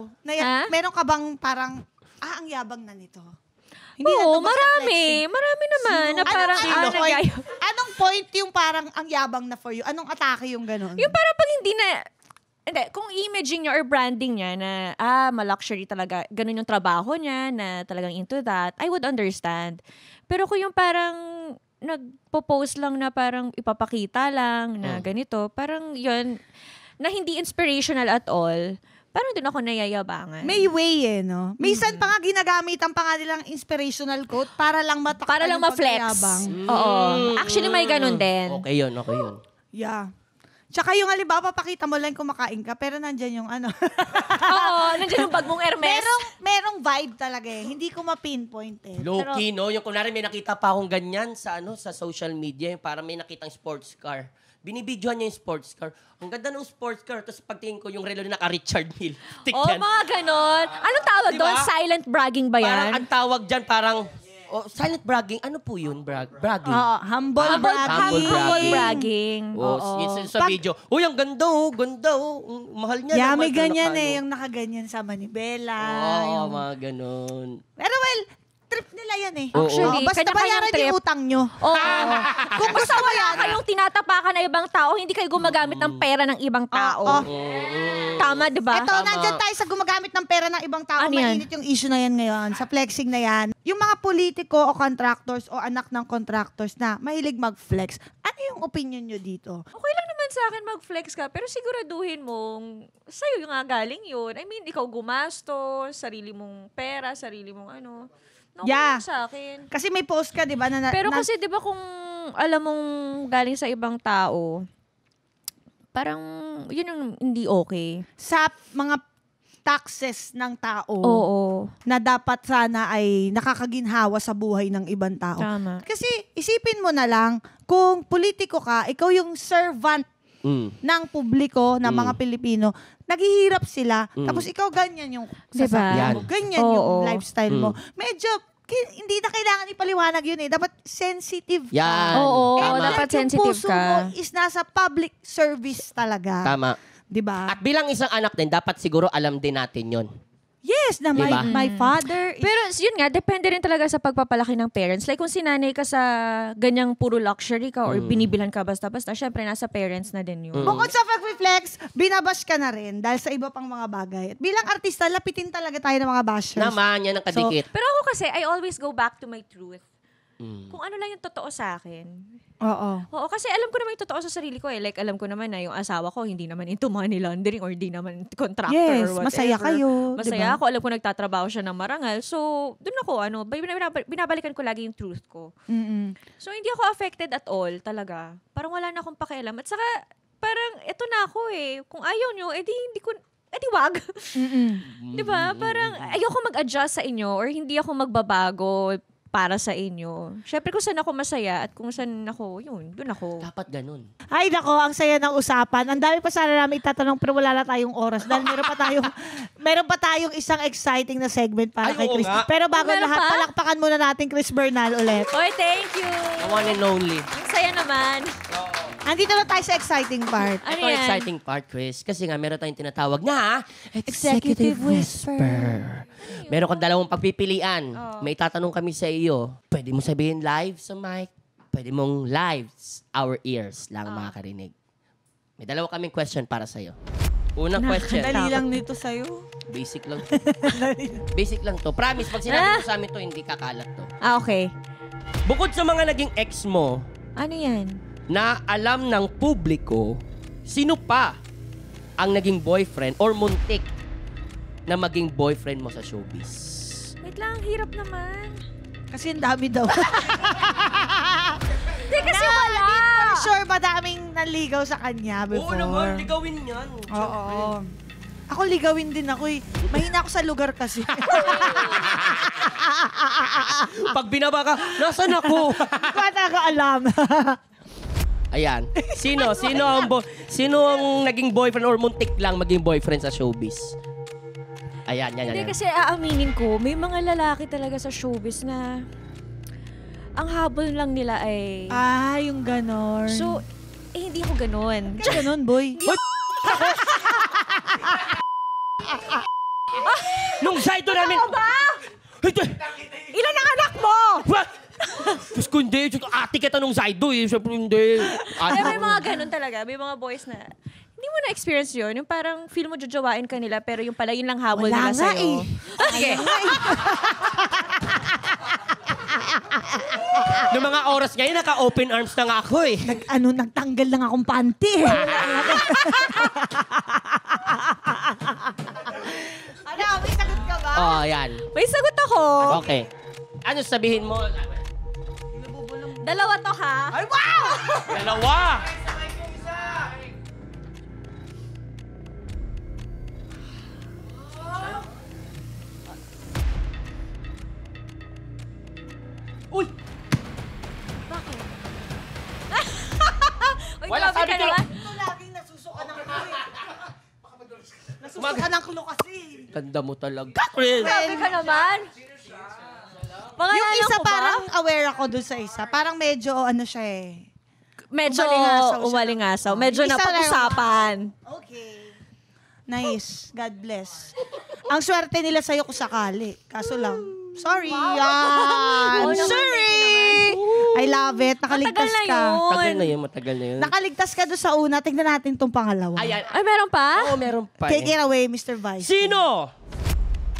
ikaw, meron ka bang parang, ang yabang na nito? Hindi marami. Marami naman. Na parang, anong point yung parang ang yabang na for you? Anong atake yung gano'n? Yung parang pag hindi na, hindi, kung imaging niya or branding niya na, ma-luxury talaga, ganun yung trabaho niya, na talagang into that, I would understand. Pero kung yung parang, nagpo-post lang na parang ipapakita lang na ganito, parang yun, na hindi inspirational at all, parang doon ako nayayabangan. May way no? Minsan pa nga ginagamitan pa nga nilang inspirational quote para lang matakpan para lang ma-flex. Oo. Actually, may ganun din. Okay yun. Yeah. Tsaka yung halimbawa, papakita mo lang kumakain ka, pero nandyan yung ano. Oo, nandyan yung bag mong Hermes. Merong vibe talaga eh. Hindi ko ma-pinpoint eh. Low-key, no? Yung kunwari may nakita pa akong ganyan sa social media, yung parang may nakitang sports car. Binibidyohan niya yung sports car. Ang ganda ng sports car. Tapos pagtingin ko yung relo na naka-Richard Mille. Mga ganon. Anong tawag doon? Silent bragging ba yan? Parang ang tawag dyan, parang... silent bragging. Ano po yun? Bragging. Humble bragging. Sa video. Uy, ang ganda ganda mahal niya. Yeah, may ganyan yung nakaganyan sa manibela. Mga ganon. Pero trip nila yan eh. Actually, basta bayaran yung utang nyo. Kung basta wala kayong tinatapakan na ibang tao, hindi kayo gumagamit ng pera ng ibang tao. Tama, di ba? Ito, nandyan tayo sa gumagamit ng pera ng ibang tao. Mainit yung issue na yan ngayon. Sa flexing na yan. Yung mga politiko o contractors o anak ng contractors na mahilig mag-flex, ano yung opinion nyo dito? Okay lang naman sa akin mag-flex ka, pero siguraduhin mong sa'yo yung nga galing yun. I mean, ikaw gumastos, sarili mong pera, sarili mong ano. Okay sa akin. Kasi may post ka, di ba? Pero kasi, di ba, kung alam mong galing sa ibang tao, parang, yun yung hindi okay. Sa mga taxes ng tao na dapat sana ay nakakaginhawa sa buhay ng ibang tao. Tama. Kasi isipin mo na lang, kung politiko ka, ikaw yung servant ng publiko, ng mga Pilipino, naghihirap sila, tapos ikaw ganyan yung sasakyan mo, ganyan yung lifestyle mo. Medyo, hindi na kailangan ipaliwanag yun eh. Dapat sensitive ka. Yan. Dapat sensitive ka. Yung puso mo is nasa public service talaga. Tama. Diba? At bilang isang anak din, dapat siguro alam din natin yon. Yes, na my father is... Pero yun nga, depende rin talaga sa pagpapalaki ng parents. Like kung sinanay ka sa ganyang puro luxury ka or binibilhan ka basta-basta, syempre nasa parents na din yun. Bukod sa pag-reflex, binabash ka na rin dahil sa iba pang mga bagay. At bilang artista, lapitin talaga tayo ng mga bashers. Naman, yan ang kadikit. Pero ako kasi, I always go back to my truth. Kung ano lang yung totoo sa akin. Oo, kasi alam ko naman yung totoo sa sarili ko eh. Like, alam ko naman na yung asawa ko, hindi naman into money laundering or hindi naman contractor or whatever. Masaya kayo. Masaya ako. Alam ko nagtatrabaho siya ng marangal. So, dun ako, binabalikan ko lagi yung truth ko. So, hindi ako affected at all talaga. Parang wala na akong pakialam. At saka, parang, eto na ako eh. Kung ayaw nyo, wag. Diba? Parang, ayoko mag-adjust sa inyo or hindi ako magbabago para sa inyo. Syempre kung saan ako masaya at kung saan ako, dun ako. Dapat ganun. Ay, nako, ang saya ng usapan. Ang dami pa sana namin itatanong pero wala na tayong oras dahil meron pa tayong isang exciting na segment para kay Chris. Pero bago lahat, palakpakan muna natin Chris Bernal ulit. Oy, thank you. The one and only. Ang saya naman. Andito na tayo sa exciting part. Ito ang exciting part, Chris. Kasi nga, meron tayong tinatawag na Executive Whisper. Meron kang dalawang pagpipilian. May tatanong kami sa iyo. Pwede mo sabihin live sa mic. Pwede mong live our ears lang makakarinig. May dalawa kaming question para sa iyo. Unang question. Dali lang nito sa'yo. Basic lang to. Basic lang to. Promise, pag sinabi mo sa amin to, hindi kakalat to. Okay. Bukod sa mga naging ex mo, ano yan? Na alam ng publiko, sino pa ang naging boyfriend or muntik na maging boyfriend mo sa showbiz? Wait lang, hirap naman. Kasi ang dami daw. Hindi kasi wala. Sure, madaming naligaw sa kanya before. Oo naman, ligawin yan. Oo. Ako ligawin din ako eh. Mahina ako sa lugar kasi. Pag binaba ka, nasan ako? Hindi ko talaga alam. Ayan. Sino ang naging boyfriend or muntik lang maging boyfriend sa showbiz? Ayan, yan. Hindi kasi aaminin ko, may mga lalaki talaga sa showbiz na ang habol lang nila ay... yung ganon. So, hindi ako ganon. Ganon, boy. Nung Zaido namin... Ano ba? Ilan ang anak mo? What? Diyos ko, hindi. Ate kita nung Zaido eh. Siyempre hindi. Ay, may mga ganun talaga. May mga boys na... Hindi mo na-experience yun. Yung parang feel mo jojowain ka nila, pero yung pala yun lang habol nila sa'yo. Sige. Noong mga oras ngayon, naka-open arms na nga ako eh. Nagtanggal lang akong panty. Ano, may sagot ka ba? Oh, yan. May sagot ako. Okay. Ano sabihin mo? Dalawa to, ha? Ay, wow! Dalawa! Uy! Bakit? Uy, Wala, grabe sabi ka ko naman. Ito laging nasusuka ng kulo. Nasusuka ng kulo kasi. Ganda mo talaga, Chris. Grabe ka naman. Mga Yung alam isa ko ba? parang aware ako dun sa isa. Parang medyo ano siya eh. Medyo umalingasaw siya. umalingasaw. Medyo Isa napag-usapan. Okay. Nice. God bless. Ang swerte nila sa'yo kung sakali. Kaso lang, sorry. Yan. Oo naman, Sorry. I love it. Nakaligtas Matagal na ka. yun. Matagal na yun. Nakaligtas ka doon sa una. Tignan natin tong pangalawa. Ayan. Ay, meron pa? Oo, meron pa Take eh. it away, Mr. Vice. Sino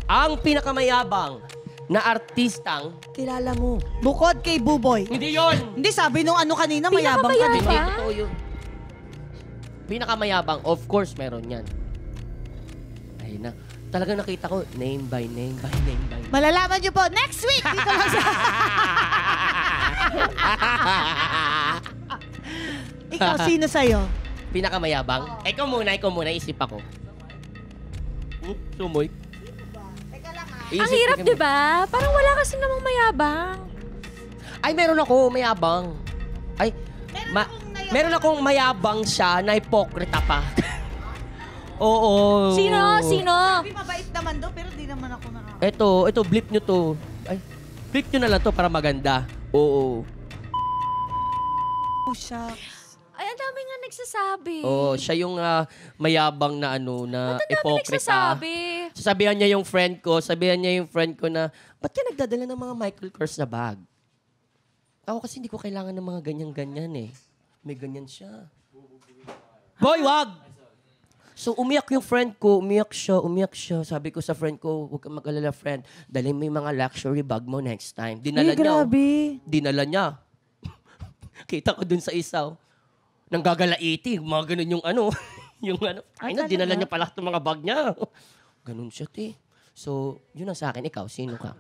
ang pinakamayabang na artistang kilala mo? Bukod kay Buboy. Hindi yon. Hindi, sabi nung ano kanina, mayabang ka din. Hindi, totoo yun. Pinakamayabang, of course, meron yan. Ayun na. Talagang nakita ko, name by name by name by name. Malalaman niyo po next week dito lang sa... Ikaw, sino sa'yo? Pinakamayabang? Ikaw muna, isip ako. Sumoy. Teka lang ha. Ang hirap, di ba? Parang wala kasi namang mayabang. Ay, meron ako, mayabang. Ay, meron akong mayabang siya na hipokrita pa. Oo. Sino? Sabi, mabait naman daw, pero di naman ako Ito, blip nyo to. Ay, blip nyo na lang to para maganda. Oo. Oh, shucks. Ay, ang dami nga nagsasabi. Oo, siya yung mayabang na ano, na Ang dami hipokrita. nagsasabi. Sabihan niya yung friend ko na, ba't ka nagdadala ng mga Michael Kors na bag? Ako kasi hindi ko kailangan ng mga ganyan-ganyan eh. May ganyan siya. Boy, wag! So, umiyak yung friend ko. Umiyak siya. Sabi ko sa friend ko, huwag kang mag-alala, friend. Dalhin mo yung mga luxury bag mo next time. Dinala niya. Grabe. Dinala niya. Kita ko dun sa isaw. Nang gagalaiti. Mga ganun yung ano. yung ano. Ay na, dinala niya pala itong mga bag niya. Ganun siya, te. So, yun ang sa akin. Ikaw, sino ka?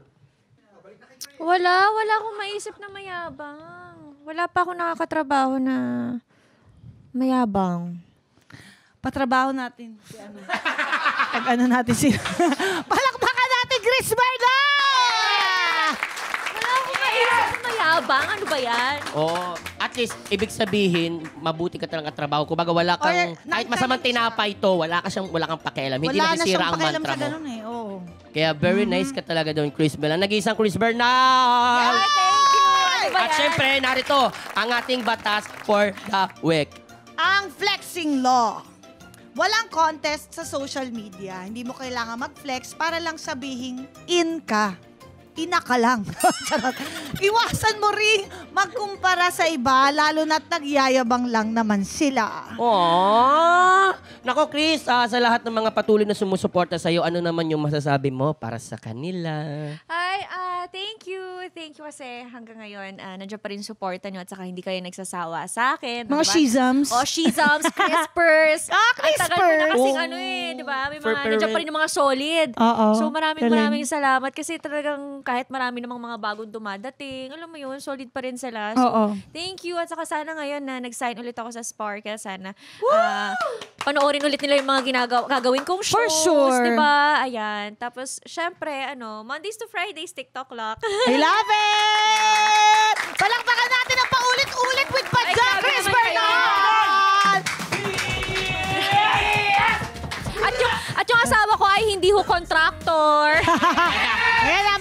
Wala akong maisip na mayabang. Wala pa akong nakakatrabaho na mayabang. Patrabaho natin. Si ano. Pag-ano natin sila. Palakpakan natin, Chris Berna! Wala akong maisip na mayabang. Ano ba yan? Oo. At least, ibig sabihin, mabuti ka talaga trabaho. Kung baga wala kang, kahit masamang tinapay to, wala kang pakialam. Hindi Wala na nasisira siyang ang pakialam mantra sa mo. ganun eh. Oo. Kaya very nice ka talaga doon, Chris Bernal. Nag-iisang Chris Bernal! Ay, thank you. Ano ba At yan? syempre, narito ang ating batas for the week. Ang flexing law. Walang contest sa social media. Hindi mo kailangan mag-flex para lang sabihin in ka. Ina ka lang. Charot. Iwasan mo rin magkumpara sa iba, lalo na't nagyayabang lang naman sila. Aww! Nako, Chris, sa lahat ng mga patuloy na sumusuporta sa'yo, ano naman yung masasabi mo para sa kanila? Ay, thank you. Thank you kasi hanggang ngayon, nandiyan pa rin suporta nyo at saka hindi kayo nagsasawa sa akin. Mga diba? shizams. Oh, shizams, crispers. Crispers! Ang tagal mo na kasing Oh. ano di ba? May For mga, nandiyan pa rin yung mga solid. Oo. So maraming Galing. salamat kasi talagang kahit marami namang mga bagong dumadating, alam mo yun, solid pa rin sila. Oo. So, thank you. At saka sana ngayon na nag-sign ulit ako sa Sparkle, sana panoorin ulit nila yung mga gagawin kong shows. For sure. Diba? Ayan. Tapos, syempre, Mondays to Fridays, TikTok lock. I love it! Palakpakan natin ang paulit-ulit with Padjak, grabe Chris naman kayo. Bernal! At yung asawa ko ay hindi ho contractor. Ayan na,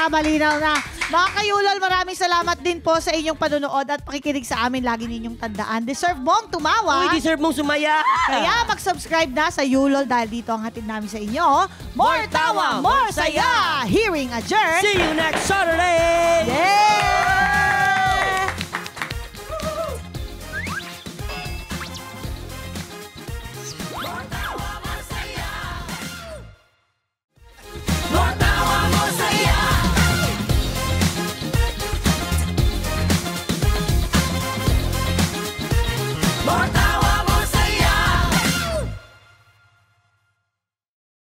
malinaw na. Mga kayulol, maraming salamat din po sa inyong panonood at pakikinig sa amin. Lagi ninyong tandaan. Deserve mong tumawa. Uy, deserve mong sumaya. Kaya mag-subscribe na sa Yulol dahil dito ang hatid namin sa inyo. More tawa, more saya. Hearing adjourned. See you next Saturday. Yeah.